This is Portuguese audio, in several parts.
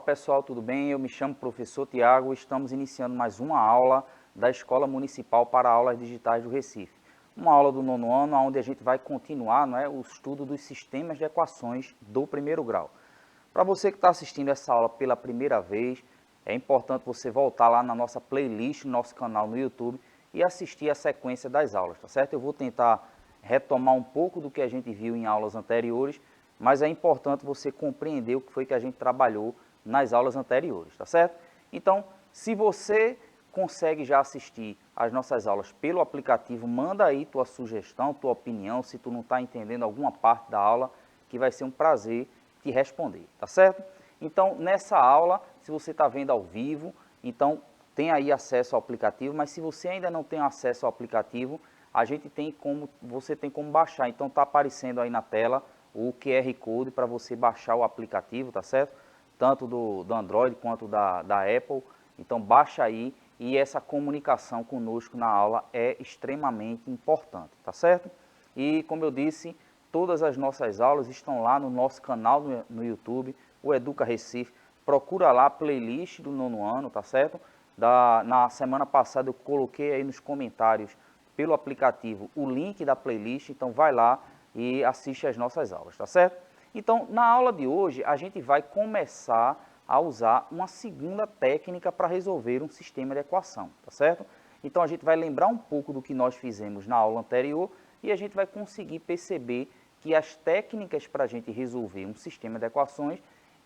Olá pessoal, tudo bem? Eu me chamo professor Tiago e estamos iniciando mais uma aula da Escola Municipal para Aulas Digitais do Recife. Uma aula do nono ano, onde a gente vai continuar o estudo dos sistemas de equações do primeiro grau. Para você que está assistindo essa aula pela primeira vez, é importante você voltar lá na nossa playlist, no nosso canal no YouTube e assistir a sequência das aulas, tá certo? Eu vou tentar retomar um pouco do que a gente viu em aulas anteriores, mas é importante você compreender o que foi que a gente trabalhou nas aulas anteriores, tá certo? Então, se você consegue já assistir as nossas aulas pelo aplicativo, manda aí tua sugestão, tua opinião, se tu não está entendendo alguma parte da aula, que vai ser um prazer te responder, tá certo? Então, nessa aula, se você está vendo ao vivo, então tem aí acesso ao aplicativo, mas se você ainda não tem acesso ao aplicativo, você tem como baixar. Então, está aparecendo aí na tela o QR Code para você baixar o aplicativo, tá certo? Tanto do Android quanto da Apple. Então, baixa aí e essa comunicação conosco na aula é extremamente importante, tá certo? E, como eu disse, todas as nossas aulas estão lá no nosso canal no YouTube, o Educa Recife. Procura lá a playlist do nono ano, tá certo? Na semana passada eu coloquei aí nos comentários pelo aplicativo o link da playlist, então vai lá e assiste as nossas aulas, tá certo? Então, na aula de hoje, a gente vai começar a usar uma segunda técnica para resolver um sistema de equação, tá certo? Então, a gente vai lembrar um pouco do que nós fizemos na aula anterior e a gente vai conseguir perceber que as técnicas para a gente resolver um sistema de equações,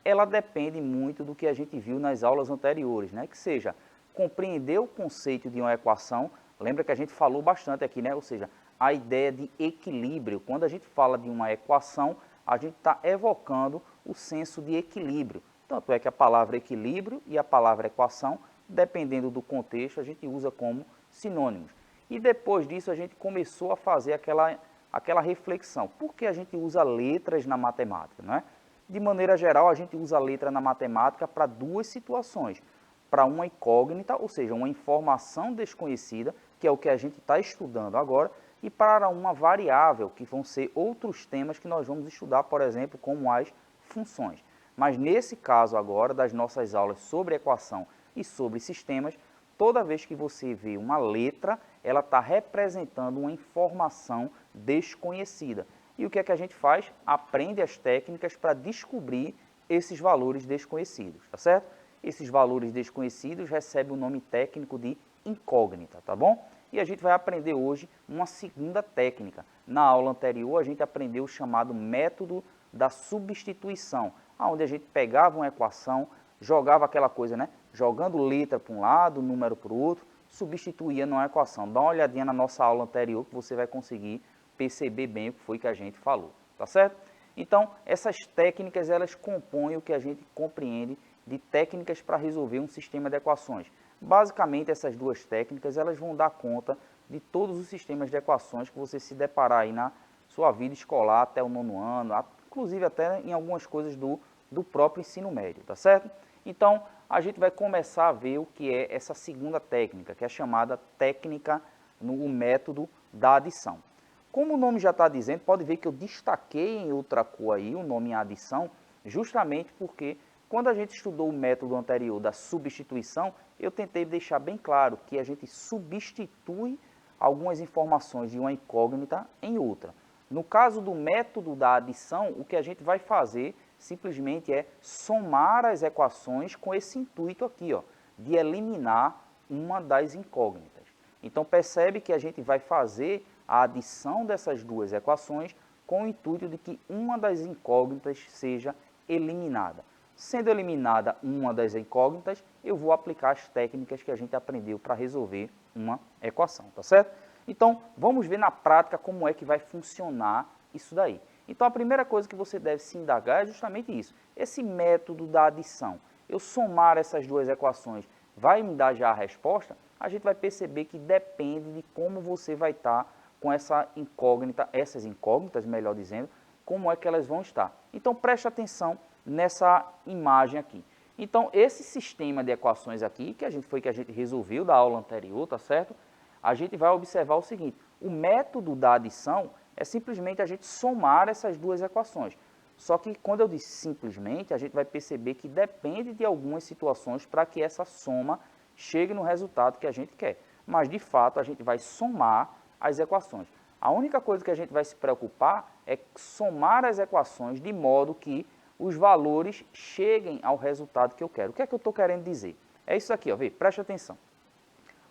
ela depende muito do que a gente viu nas aulas anteriores, né? Que seja compreender o conceito de uma equação. Lembra que a gente falou bastante aqui, né? Ou seja, a ideia de equilíbrio. Quando a gente fala de uma equação, a gente está evocando o senso de equilíbrio. Tanto é que a palavra equilíbrio e a palavra equação, dependendo do contexto, a gente usa como sinônimos. E depois disso a gente começou a fazer aquela reflexão. Por que a gente usa letras na matemática, não é? De maneira geral, a gente usa a letra na matemática para duas situações. Para uma incógnita, ou seja, uma informação desconhecida, que é o que a gente está estudando agora, e para uma variável, que vão ser outros temas que nós vamos estudar, por exemplo, como as funções. Mas nesse caso agora, das nossas aulas sobre equação e sobre sistemas, toda vez que você vê uma letra, ela está representando uma informação desconhecida. E o que é que a gente faz? Aprende as técnicas para descobrir esses valores desconhecidos, tá certo? Esses valores desconhecidos recebem o nome técnico de incógnita, tá bom? E a gente vai aprender hoje uma segunda técnica. Na aula anterior, a gente aprendeu o chamado método da substituição, onde a gente pegava uma equação, jogava aquela coisa, né? Jogando letra para um lado, número para o outro, substituía numa equação. Dá uma olhadinha na nossa aula anterior que você vai conseguir perceber bem o que foi que a gente falou, tá certo? Então, essas técnicas, elas compõem o que a gente compreende de técnicas para resolver um sistema de equações. Basicamente, essas duas técnicas, elas vão dar conta de todos os sistemas de equações que você se deparar aí na sua vida escolar até o nono ano, inclusive até em algumas coisas do próprio ensino médio, tá certo? Então, a gente vai começar a ver o que é essa segunda técnica, que é chamada técnica no método da adição. Como o nome já está dizendo, pode ver que eu destaquei em outra cor aí o nome adição, justamente porque quando a gente estudou o método anterior da substituição, eu tentei deixar bem claro que a gente substitui algumas informações de uma incógnita em outra. No caso do método da adição, o que a gente vai fazer simplesmente é somar as equações com esse intuito aqui, ó, de eliminar uma das incógnitas. Então percebe que a gente vai fazer a adição dessas duas equações com o intuito de que uma das incógnitas seja eliminada. Sendo eliminada uma das incógnitas, eu vou aplicar as técnicas que a gente aprendeu para resolver uma equação, tá certo? Então, vamos ver na prática como é que vai funcionar isso daí. Então, a primeira coisa que você deve se indagar é justamente isso. Esse método da adição, eu somar essas duas equações, vai me dar já a resposta? A gente vai perceber que depende de como você vai estar com essa incógnita, essas incógnitas, melhor dizendo, como é que elas vão estar. Então, preste atenção nessa imagem aqui. Então, esse sistema de equações aqui, que a gente resolveu da aula anterior, tá certo? A gente vai observar o seguinte, o método da adição é simplesmente a gente somar essas duas equações. Só que quando eu disse simplesmente, a gente vai perceber que depende de algumas situações para que essa soma chegue no resultado que a gente quer. Mas, de fato, a gente vai somar as equações. A única coisa que a gente vai se preocupar é somar as equações de modo que os valores cheguem ao resultado que eu quero. O que é que eu estou querendo dizer? É isso aqui, ó, vê, preste atenção.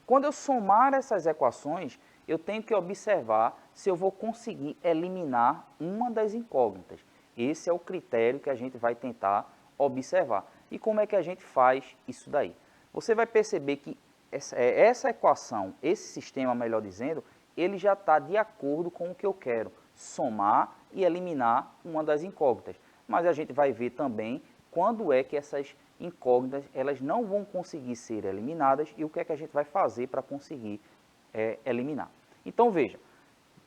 Quando eu somar essas equações, eu tenho que observar se eu vou conseguir eliminar uma das incógnitas. Esse é o critério que a gente vai tentar observar. E como é que a gente faz isso daí? Você vai perceber que essa equação, esse sistema, melhor dizendo, ele já está de acordo com o que eu quero, somar e eliminar uma das incógnitas. Mas a gente vai ver também quando é que essas incógnitas elas não vão conseguir ser eliminadas e o que é que a gente vai fazer para conseguir eliminar. Então, veja,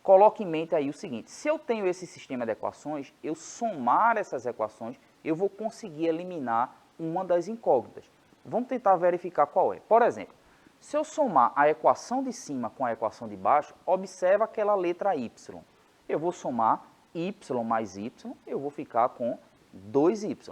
coloque em mente aí o seguinte, se eu tenho esse sistema de equações, eu somar essas equações, eu vou conseguir eliminar uma das incógnitas. Vamos tentar verificar qual é. Por exemplo, se eu somar a equação de cima com a equação de baixo, observa aquela letra y. Eu vou somar y mais y, eu vou ficar com 2y.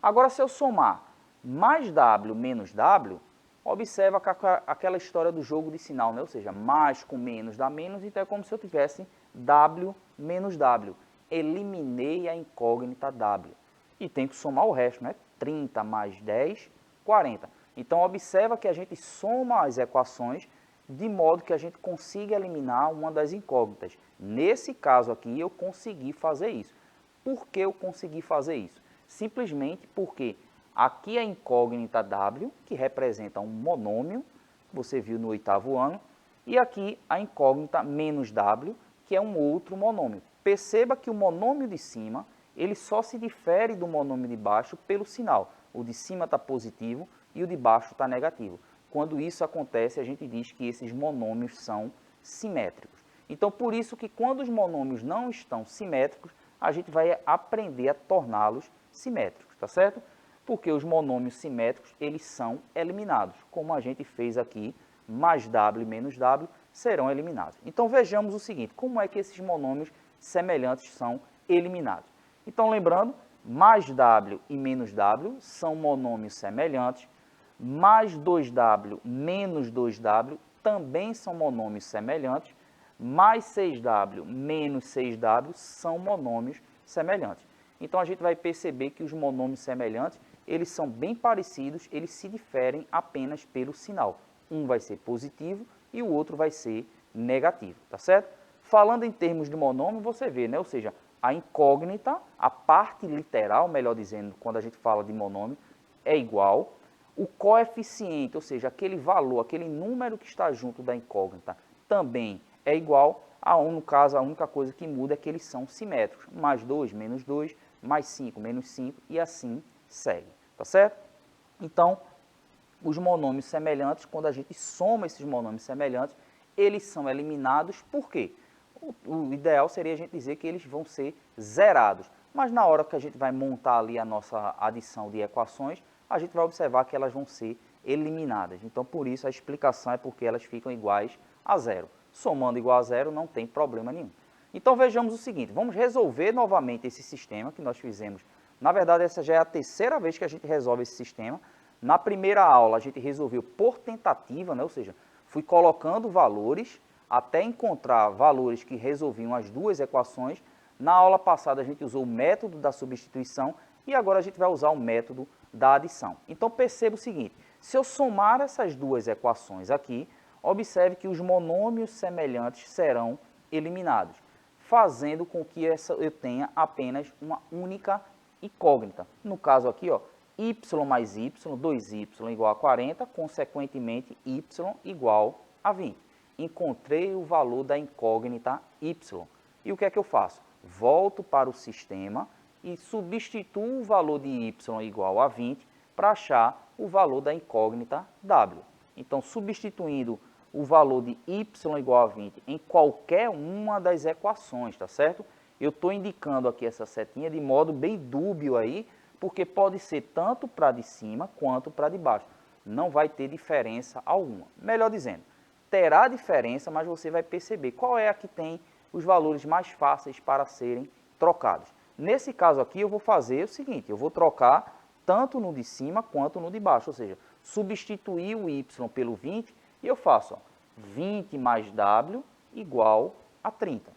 Agora, se eu somar mais w menos w, observa aquela história do jogo de sinal, né? Ou seja, mais com menos dá menos, então é como se eu tivesse w menos w. Eliminei a incógnita w. E tem que somar o resto, né? 30 mais 10, 40. Então, observa que a gente soma as equações de modo que a gente consiga eliminar uma das incógnitas. Nesse caso aqui, eu consegui fazer isso. Por que eu consegui fazer isso? Simplesmente porque aqui a incógnita w, que representa um monômio, você viu no 8º ano, e aqui a incógnita menos w, que é um outro monômio. Perceba que o monômio de cima, ele só se difere do monômio de baixo pelo sinal. O de cima está positivo e o de baixo está negativo. Quando isso acontece, a gente diz que esses monômios são simétricos. Então, por isso que quando os monômios não estão simétricos, a gente vai aprender a torná-los simétricos, tá certo? Porque os monômios simétricos, eles são eliminados. Como a gente fez aqui, mais w menos w serão eliminados. Então, vejamos o seguinte, como é que esses monômios semelhantes são eliminados. Então, lembrando, mais w e menos w são monômios semelhantes, mais 2w menos 2w também são monômios semelhantes, mais 6w menos 6w são monômios semelhantes. Então, a gente vai perceber que os monômios semelhantes, eles são bem parecidos, eles se diferem apenas pelo sinal. Um vai ser positivo e o outro vai ser negativo, tá certo? Falando em termos de monômio, você vê, né? Ou seja, a incógnita, a parte literal, melhor dizendo, quando a gente fala de monômio, é igual. O coeficiente, ou seja, aquele valor, aquele número que está junto da incógnita, também é igual. No caso, a única coisa que muda é que eles são simétricos. Mais 2, menos 2, mais 5, menos 5, e assim segue. Tá certo? Então, os monômios semelhantes, quando a gente soma esses monômios semelhantes, eles são eliminados. Por quê? O ideal seria a gente dizer que eles vão ser zerados. Mas na hora que a gente vai montar ali a nossa adição de equações, a gente vai observar que elas vão ser eliminadas. Então, por isso, a explicação é porque elas ficam iguais a zero. Somando igual a zero, não tem problema nenhum. Então, vejamos o seguinte, vamos resolver novamente esse sistema que nós fizemos. Na verdade, essa já é a terceira vez que a gente resolve esse sistema. Na primeira aula, a gente resolveu por tentativa, né? Ou seja, fui colocando valores até encontrar valores que resolviam as duas equações. Na aula passada, a gente usou o método da substituição e agora a gente vai usar o método da adição. Então, perceba o seguinte, se eu somar essas duas equações aqui, observe que os monômios semelhantes serão eliminados, fazendo com que eu tenha apenas uma única incógnita. No caso aqui, ó, y mais y, 2y igual a 40, consequentemente, y igual a 20. Encontrei o valor da incógnita y. E o que é que eu faço? Volto para o sistema e substituo o valor de y igual a 20 para achar o valor da incógnita w. Então, substituindo o valor de y igual a 20 em qualquer uma das equações, tá certo? Eu estou indicando aqui essa setinha de modo bem dúbio aí, porque pode ser tanto para de cima quanto para de baixo. Não vai ter diferença alguma. Melhor dizendo, terá diferença, mas você vai perceber qual é a que tem os valores mais fáceis para serem trocados. Nesse caso aqui, eu vou fazer o seguinte, eu vou trocar tanto no de cima quanto no de baixo, ou seja, substituir o y pelo 20 e eu faço 20 mais w igual a 30.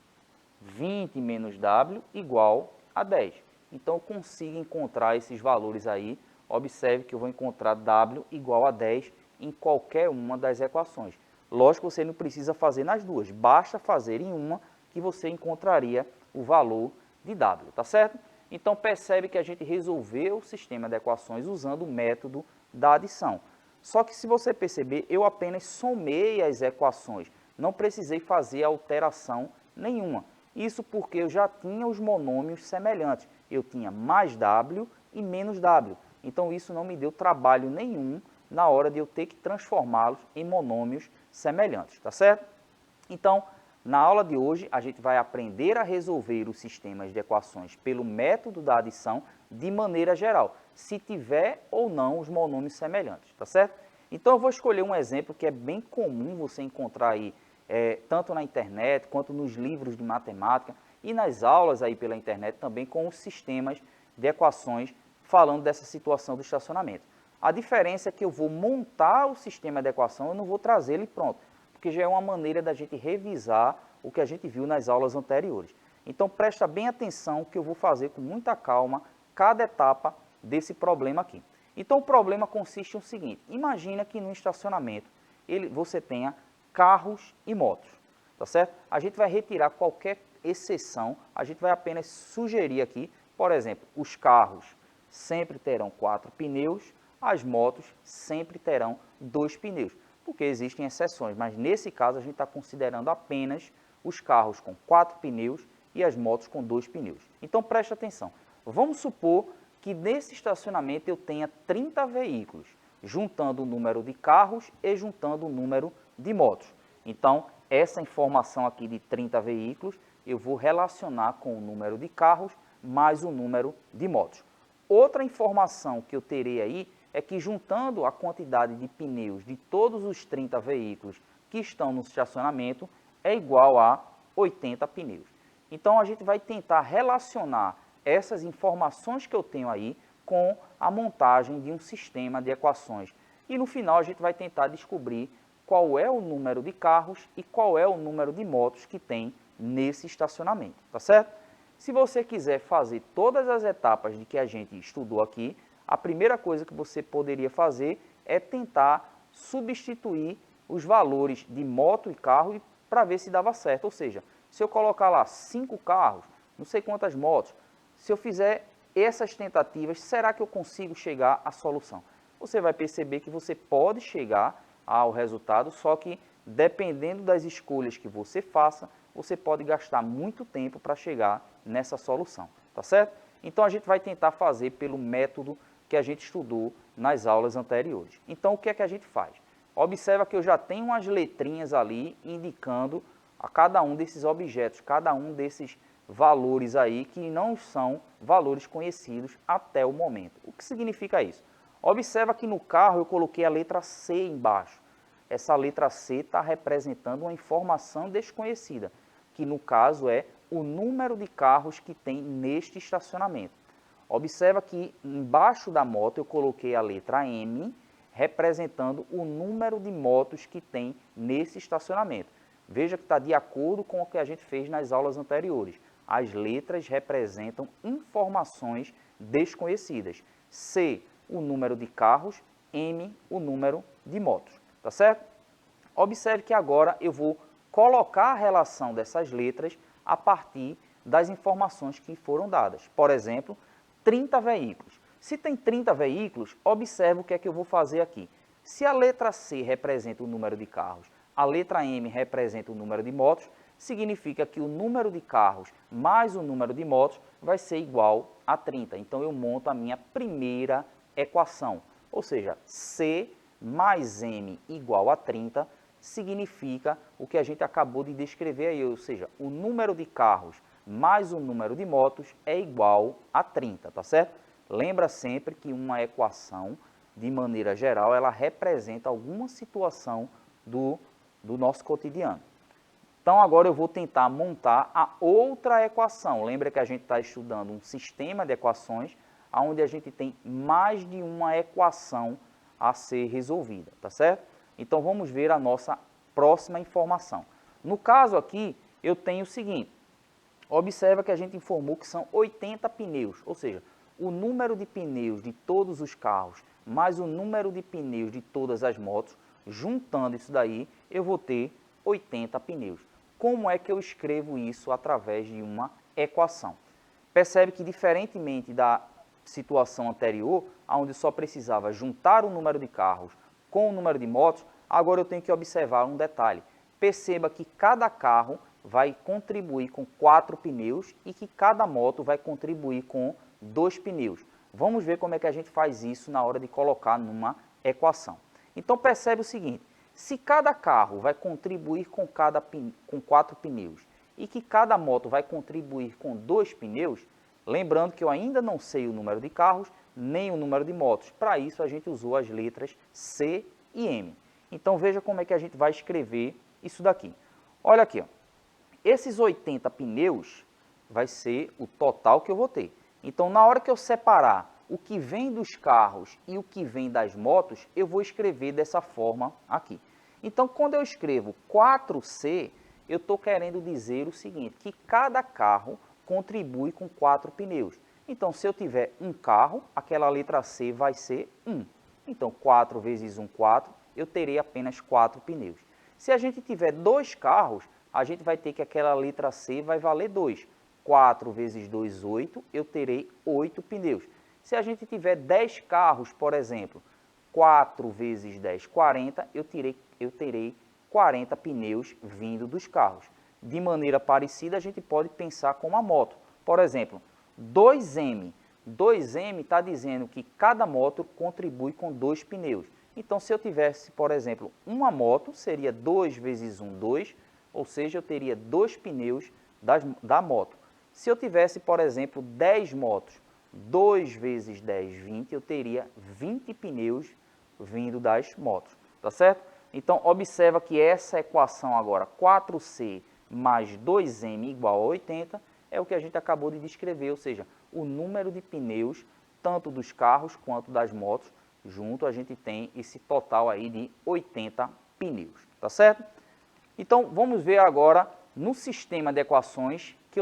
20 menos w igual a 10. Então, eu consigo encontrar esses valores aí. Observe que eu vou encontrar w igual a 10 em qualquer uma das equações. Lógico que você não precisa fazer nas duas, basta fazer em uma que você encontraria o valor de w, tá certo? Então, percebe que a gente resolveu o sistema de equações usando o método da adição. Só que se você perceber, eu apenas somei as equações, não precisei fazer alteração nenhuma. Isso porque eu já tinha os monômios semelhantes. Eu tinha mais w e menos w. Então, isso não me deu trabalho nenhum na hora de eu ter que transformá-los em monômios semelhantes, tá certo? Então, na aula de hoje, a gente vai aprender a resolver os sistemas de equações pelo método da adição de maneira geral, se tiver ou não os monômios semelhantes, tá certo? Então, eu vou escolher um exemplo que é bem comum você encontrar aí, tanto na internet, quanto nos livros de matemática e nas aulas aí pela internet também com os sistemas de equações falando dessa situação do estacionamento. A diferença é que eu vou montar o sistema de equação, eu não vou trazer ele pronto, porque já é uma maneira da gente revisar o que a gente viu nas aulas anteriores. Então, presta bem atenção que eu vou fazer com muita calma cada etapa desse problema aqui. Então, o problema consiste no seguinte, imagina que no estacionamento você tenha carros e motos, tá certo? A gente vai retirar qualquer exceção, a gente vai apenas sugerir aqui, por exemplo, os carros sempre terão 4 pneus, as motos sempre terão 2 pneus, porque existem exceções, mas nesse caso a gente está considerando apenas os carros com 4 pneus e as motos com 2 pneus. Então preste atenção, vamos supor que nesse estacionamento eu tenha 30 veículos, juntando o número de carros e juntando o número de motos. Então, essa informação aqui de 30 veículos, eu vou relacionar com o número de carros mais o número de motos. Outra informação que eu terei aí é que juntando a quantidade de pneus de todos os 30 veículos que estão no estacionamento é igual a 80 pneus. Então, a gente vai tentar relacionar essas informações que eu tenho aí com a montagem de um sistema de equações. E no final a gente vai tentar descobrir qual é o número de carros e qual é o número de motos que tem nesse estacionamento, tá certo? Se você quiser fazer todas as etapas de que a gente estudou aqui, a primeira coisa que você poderia fazer é tentar substituir os valores de moto e carro para ver se dava certo. Ou seja, se eu colocar lá 5 carros, não sei quantas motos, se eu fizer essas tentativas, será que eu consigo chegar à solução? Você vai perceber que você pode chegar ao resultado, só que dependendo das escolhas que você faça, você pode gastar muito tempo para chegar nessa solução, tá certo? Então, a gente vai tentar fazer pelo método que a gente estudou nas aulas anteriores. Então, o que é que a gente faz? Observa que eu já tenho umas letrinhas ali indicando a cada um desses objetos, cada um desses valores aí que não são valores conhecidos até o momento. O que significa isso? Observa que no carro eu coloquei a letra C embaixo. Essa letra C está representando uma informação desconhecida, que no caso é o número de carros que tem neste estacionamento. Observa que embaixo da moto eu coloquei a letra M, representando o número de motos que tem nesse estacionamento. Veja que está de acordo com o que a gente fez nas aulas anteriores. As letras representam informações desconhecidas. C, o número de carros, M, o número de motos, tá certo? Observe que agora eu vou colocar a relação dessas letras a partir das informações que foram dadas. Por exemplo, 30 veículos. Se tem 30 veículos, observe o que é que eu vou fazer aqui. Se a letra C representa o número de carros, a letra M representa o número de motos, significa que o número de carros mais o número de motos vai ser igual a 30. Então, eu monto a minha primeira equação. Ou seja, C mais M igual a 30 significa o que a gente acabou de descrever aí. Ou seja, o número de carros mais o número de motos é igual a 30, tá certo? Lembra sempre que uma equação, de maneira geral, ela representa alguma situação do nosso cotidiano. Então, agora eu vou tentar montar a outra equação. Lembra que a gente está estudando um sistema de equações, onde a gente tem mais de uma equação a ser resolvida, tá certo? Então, vamos ver a nossa próxima informação. No caso aqui, eu tenho o seguinte. Observa que a gente informou que são 80 pneus, ou seja, o número de pneus de todos os carros, mais o número de pneus de todas as motos, juntando isso daí, eu vou ter 80 pneus. Como é que eu escrevo isso através de uma equação? Percebe que, diferentemente da situação anterior, onde só precisava juntar o número de carros com o número de motos, agora eu tenho que observar um detalhe. Perceba que cada carro vai contribuir com 4 pneus e que cada moto vai contribuir com 2 pneus. Vamos ver como é que a gente faz isso na hora de colocar numa equação. Então, percebe o seguinte. Se cada carro vai contribuir com 4 pneus e que cada moto vai contribuir com 2 pneus, lembrando que eu ainda não sei o número de carros nem o número de motos. Para isso, a gente usou as letras C e M. Então, veja como é que a gente vai escrever isso daqui. Olha aqui, ó. Esses 80 pneus vai ser o total que eu vou ter. Então, na hora que eu separar o que vem dos carros e o que vem das motos, eu vou escrever dessa forma aqui. Então, quando eu escrevo 4C, eu estou querendo dizer o seguinte, que cada carro contribui com 4 pneus. Então, se eu tiver um carro, aquela letra C vai ser 1. Então, 4 vezes 1, 4, eu terei apenas 4 pneus. Se a gente tiver 2 carros, a gente vai ter que aquela letra C vai valer 2. 4 vezes 2, 8, eu terei 8 pneus. Se a gente tiver 10 carros, por exemplo, 4 vezes 10, 40, eu terei 40 pneus vindo dos carros. De maneira parecida, a gente pode pensar com uma moto. Por exemplo, 2M. 2M está dizendo que cada moto contribui com 2 pneus. Então, se eu tivesse, por exemplo, uma moto, seria 2 vezes 1, 2, ou seja, eu teria 2 pneus da moto. Se eu tivesse, por exemplo, 10 motos, 2 vezes 10, 20, eu teria 20 pneus vindo das motos, tá certo? Então, observa que essa equação agora, 4C mais 2M igual a 80, é o que a gente acabou de descrever, ou seja, o número de pneus, tanto dos carros quanto das motos, junto a gente tem esse total aí de 80 pneus, tá certo? Então, vamos ver agora no sistema de equações que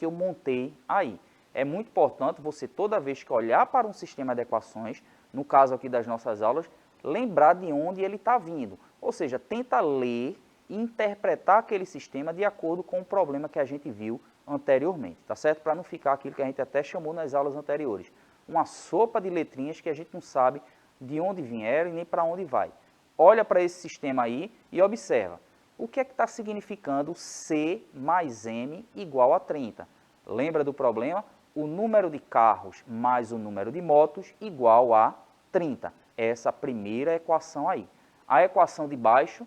eu montei aí. É muito importante você, toda vez que olhar para um sistema de equações, no caso aqui das nossas aulas, lembrar de onde ele está vindo. Ou seja, tenta ler e interpretar aquele sistema de acordo com o problema que a gente viu anteriormente, tá certo? Para não ficar aquilo que a gente até chamou nas aulas anteriores. Uma sopa de letrinhas que a gente não sabe de onde vieram e nem para onde vai. Olha para esse sistema aí e observa. O que é que está significando C mais M igual a 30? Lembra do problema? O número de carros mais o número de motos igual a 30. Essa primeira equação aí. A equação de baixo,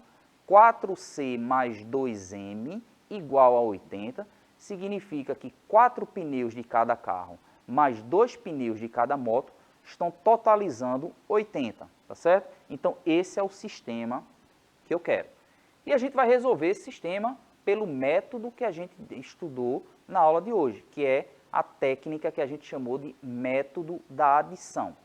4C mais 2M igual a 80, significa que 4 pneus de cada carro mais 2 pneus de cada moto estão totalizando 80, tá certo? Então, esse é o sistema que eu quero. E a gente vai resolver esse sistema pelo método que a gente estudou na aula de hoje, que é a técnica que a gente chamou de método da adição.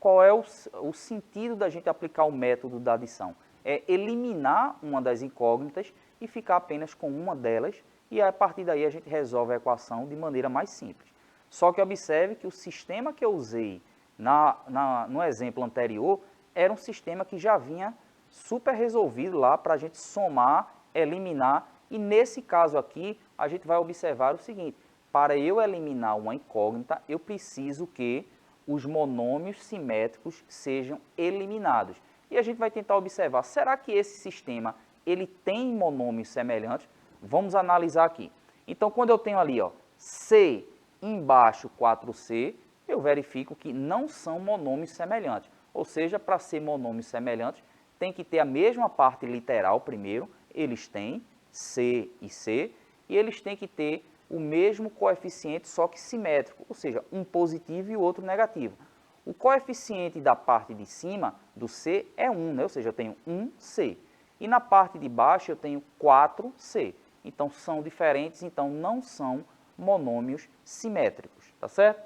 Qual é o sentido da gente aplicar o método da adição? É eliminar uma das incógnitas e ficar apenas com uma delas, e a partir daí a gente resolve a equação de maneira mais simples. Só que observe que o sistema que eu usei no exemplo anterior era um sistema que já vinha super resolvido lá para a gente somar, eliminar, e nesse caso aqui a gente vai observar o seguinte: para eu eliminar uma incógnita, eu preciso que os monômios simétricos sejam eliminados. E a gente vai tentar observar, será que esse sistema ele tem monômios semelhantes? Vamos analisar aqui. Então, quando eu tenho ali, ó, C embaixo 4C, eu verifico que não são monômios semelhantes. Ou seja, para ser monômios semelhantes, tem que ter a mesma parte literal primeiro, eles têm C e C, e eles têm que ter o mesmo coeficiente, só que simétrico, ou seja, um positivo e o outro negativo. O coeficiente da parte de cima do C é 1, né? Ou seja, eu tenho 1C. E na parte de baixo eu tenho 4C. então são diferentes, então não são monômios simétricos, tá certo?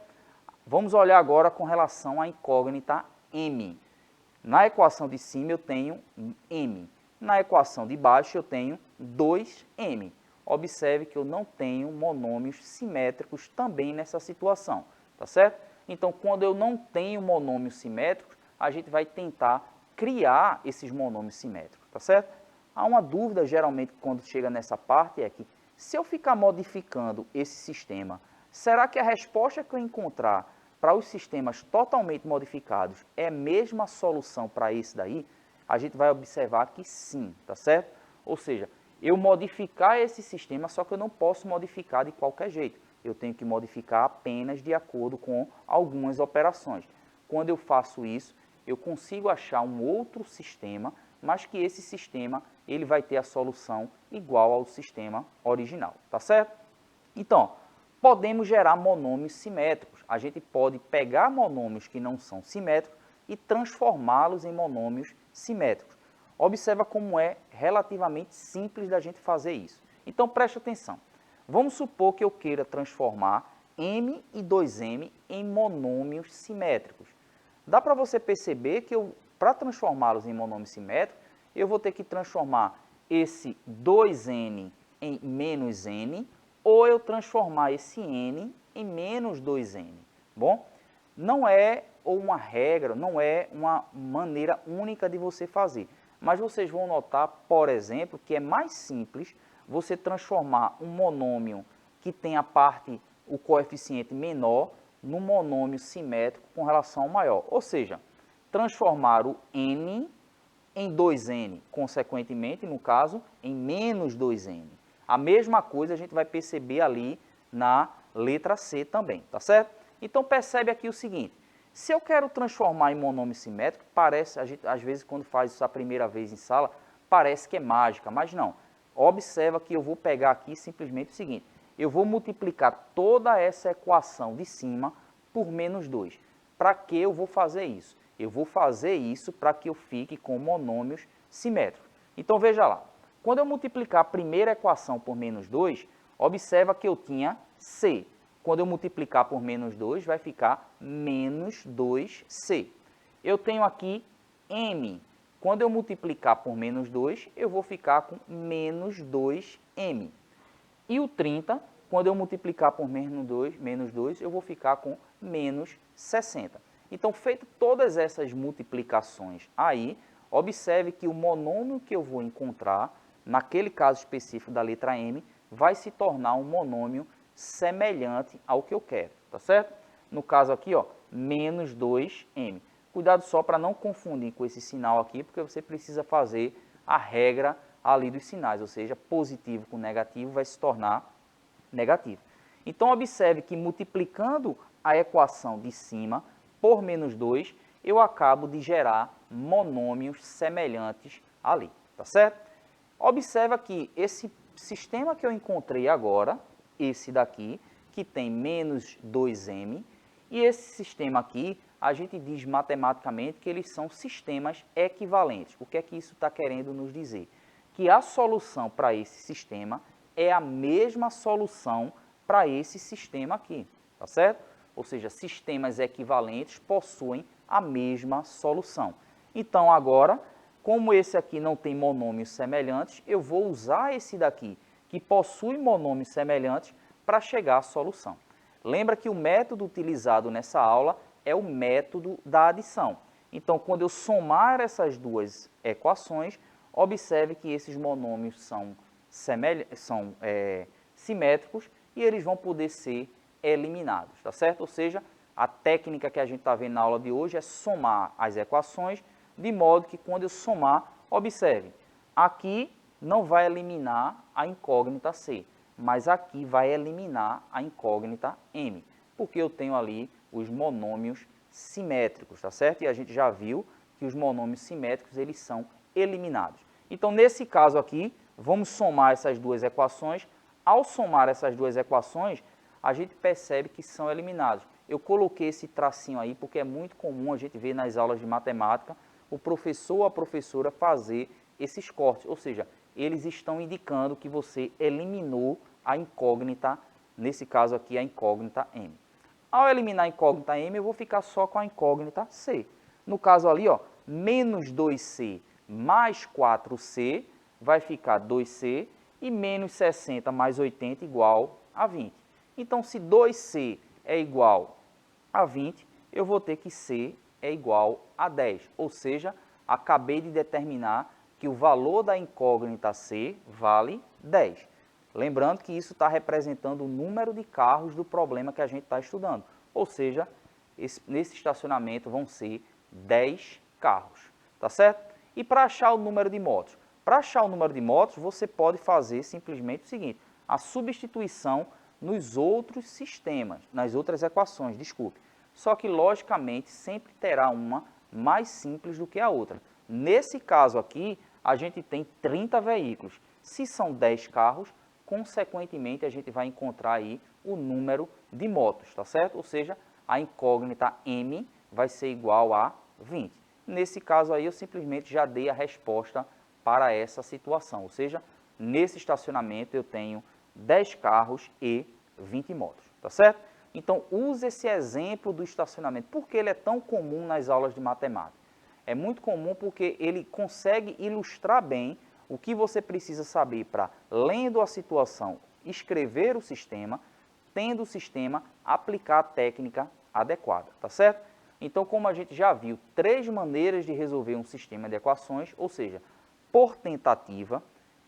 Vamos olhar agora com relação à incógnita m. Na equação de cima eu tenho m, na equação de baixo eu tenho 2m. Observe que eu não tenho monômios simétricos também nessa situação, tá certo? Então, quando eu não tenho monômios simétricos, a gente vai tentar criar esses monômios simétricos, tá certo? Há uma dúvida, geralmente, quando chega nessa parte, é que se eu ficar modificando esse sistema, será que a resposta que eu encontrar para os sistemas totalmente modificados é a mesma solução para esse daí? A gente vai observar que sim, tá certo? Ou seja, eu modificar esse sistema, só que eu não posso modificar de qualquer jeito. Eu tenho que modificar apenas de acordo com algumas operações. Quando eu faço isso, eu consigo achar um outro sistema, mas que esse sistema ele vai ter a solução igual ao sistema original, tá certo? Então, podemos gerar monômios simétricos. A gente pode pegar monômios que não são simétricos e transformá-los em monômios simétricos. Observa como é relativamente simples da gente fazer isso. Então, preste atenção. Vamos supor que eu queira transformar m e 2m em monômios simétricos. Dá para você perceber que para transformá-los em monômios simétricos, eu vou ter que transformar esse 2n em menos n, ou eu transformar esse n em menos 2n. Bom, não é uma regra, não é uma maneira única de você fazer. Mas vocês vão notar, por exemplo, que é mais simples você transformar um monômio que tem a parte, o coeficiente menor, num monômio simétrico com relação ao maior. Ou seja, transformar o n em 2n, consequentemente, no caso, em menos 2n. A mesma coisa a gente vai perceber ali na letra C também, tá certo? Então percebe aqui o seguinte, se eu quero transformar em monômio simétrico, parece, às vezes quando faz isso a primeira vez em sala, parece que é mágica, mas não. Observa que eu vou pegar aqui simplesmente o seguinte, eu vou multiplicar toda essa equação de cima por menos 2. Para que eu vou fazer isso? Eu vou fazer isso para que eu fique com monômios simétricos. Então veja lá, quando eu multiplicar a primeira equação por menos 2, observa que eu tinha C. Quando eu multiplicar por menos 2, vai ficar menos 2C. Eu tenho aqui M. Quando eu multiplicar por menos 2, eu vou ficar com menos 2M. E o 30, quando eu multiplicar por menos 2, eu vou ficar com menos 60. Então, feito todas essas multiplicações aí, observe que o monômio que eu vou encontrar, naquele caso específico da letra M, vai se tornar um monômio semelhante ao que eu quero, tá certo? No caso aqui, ó, menos 2m. Cuidado só para não confundir com esse sinal aqui, porque você precisa fazer a regra ali dos sinais, ou seja, positivo com negativo vai se tornar negativo. Então, observe que multiplicando a equação de cima por menos 2, eu acabo de gerar monômios semelhantes ali, tá certo? Observa que esse sistema que eu encontrei agora, esse daqui, que tem menos 2m, e esse sistema aqui, a gente diz matematicamente que eles são sistemas equivalentes. O que é que isso está querendo nos dizer? Que a solução para esse sistema é a mesma solução para esse sistema aqui, tá certo? Ou seja, sistemas equivalentes possuem a mesma solução. Então, agora, como esse aqui não tem monômios semelhantes, eu vou usar esse daqui, que possui monômios semelhantes, para chegar à solução. Lembra que o método utilizado nessa aula é o método da adição. Então, quando eu somar essas duas equações, observe que esses monômios são simétricos e eles vão poder ser eliminados, tá certo? Ou seja, a técnica que a gente está vendo na aula de hoje é somar as equações, de modo que quando eu somar, observe, aqui não vai eliminar a incógnita C, mas aqui vai eliminar a incógnita M, porque eu tenho ali os monômios simétricos, tá certo? E a gente já viu que os monômios simétricos, eles são eliminados. Então, nesse caso aqui, vamos somar essas duas equações. Ao somar essas duas equações, a gente percebe que são eliminados. Eu coloquei esse tracinho aí porque é muito comum a gente ver nas aulas de matemática o professor ou a professora fazer esses cortes, ou seja, eles estão indicando que você eliminou a incógnita, nesse caso aqui a incógnita M. Ao eliminar a incógnita M, eu vou ficar só com a incógnita C. No caso ali, ó, menos 2C mais 4C vai ficar 2C e menos 60 mais 80 igual a 20. Então, se 2C é igual a 20, eu vou ter que C é igual a 10. Ou seja, acabei de determinar que o valor da incógnita C vale 10. Lembrando que isso está representando o número de carros do problema que a gente está estudando. Ou seja, nesse estacionamento vão ser 10 carros, tá certo? E para achar o número de motos? Para achar o número de motos, você pode fazer simplesmente o seguinte, a substituição nos outros sistemas, nas outras equações, desculpe. Só que, logicamente, sempre terá uma mais simples do que a outra. Nesse caso aqui, a gente tem 30 veículos. Se são 10 carros, consequentemente, a gente vai encontrar aí o número de motos, tá certo? Ou seja, a incógnita M vai ser igual a 20. Nesse caso aí, eu simplesmente já dei a resposta para essa situação. Ou seja, nesse estacionamento eu tenho 10 carros e 20 motos, tá certo? Então, use esse exemplo do estacionamento. Por que ele é tão comum nas aulas de matemática? É muito comum porque ele consegue ilustrar bem o que você precisa saber para, lendo a situação, escrever o sistema, tendo o sistema, aplicar a técnica adequada, tá certo? Então, como a gente já viu, 3 maneiras de resolver um sistema de equações, ou seja, por tentativa,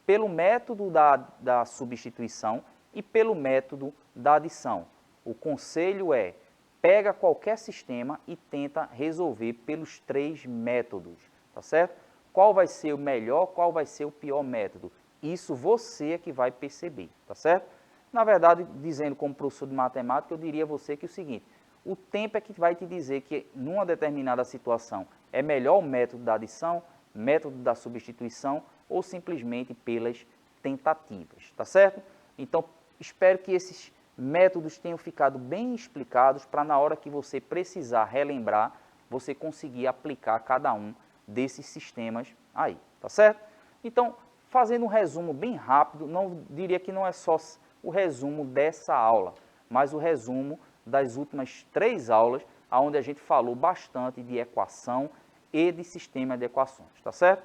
pelo método da substituição e pelo método da adição. O conselho é, pega qualquer sistema e tenta resolver pelos 3 métodos, tá certo? Qual vai ser o melhor, qual vai ser o pior método? Isso você é que vai perceber, tá certo? Na verdade, dizendo como professor de matemática, eu diria a você que o seguinte, o tempo é que vai te dizer que numa determinada situação é melhor o método da adição, método da substituição ou simplesmente pelas tentativas, tá certo? Então, espero que esses métodos tenham ficado bem explicados para na hora que você precisar relembrar, você conseguir aplicar cada um desses sistemas aí, tá certo? Então, fazendo um resumo bem rápido, não diria que não é só o resumo dessa aula, mas o resumo das últimas 3 aulas, onde a gente falou bastante de equação e de sistema de equações, tá certo?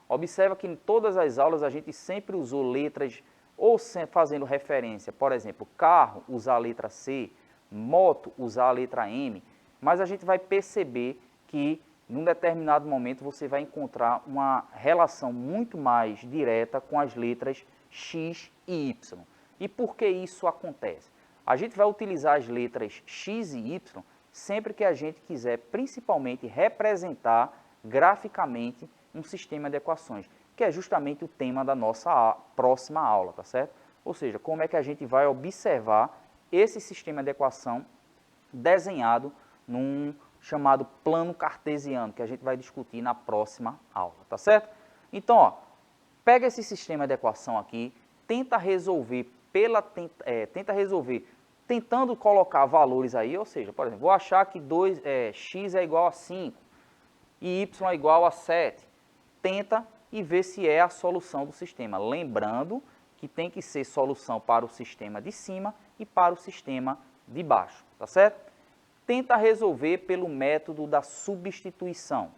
Observa que em todas as aulas a gente sempre usou letras ou fazendo referência, por exemplo, carro, usar a letra C, moto, usar a letra M, mas a gente vai perceber que num determinado momento você vai encontrar uma relação muito mais direta com as letras X e Y. E por que isso acontece? A gente vai utilizar as letras X e Y sempre que a gente quiser, principalmente, representar graficamente um sistema de equações, que é justamente o tema da nossa próxima aula, tá certo? Ou seja, como é que a gente vai observar esse sistema de equação desenhado num chamado plano cartesiano, que a gente vai discutir na próxima aula, tá certo? Então, ó, pega esse sistema de equação aqui, tenta resolver tentando colocar valores aí, ou seja, por exemplo, vou achar que x é igual a 5 e y é igual a 7. Tenta e vê se é a solução do sistema. Lembrando que tem que ser solução para o sistema de cima e para o sistema de baixo, tá certo? Tenta resolver pelo método da substituição.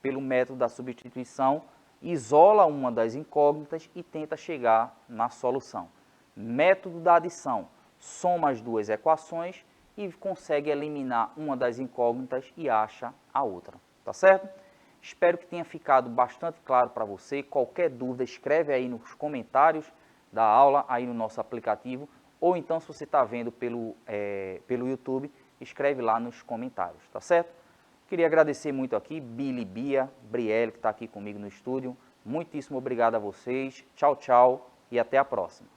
Pelo método da substituição, isola uma das incógnitas e tenta chegar na solução. Método da adição, soma as 2 equações e consegue eliminar uma das incógnitas e acha a outra, tá certo? Espero que tenha ficado bastante claro para você. Qualquer dúvida, escreve aí nos comentários da aula, aí no nosso aplicativo, ou então se você está vendo pelo YouTube, escreve lá nos comentários, tá certo? Queria agradecer muito aqui, Billy, Bia, Brielle, que está aqui comigo no estúdio. Muitíssimo obrigado a vocês. Tchau, tchau e até a próxima.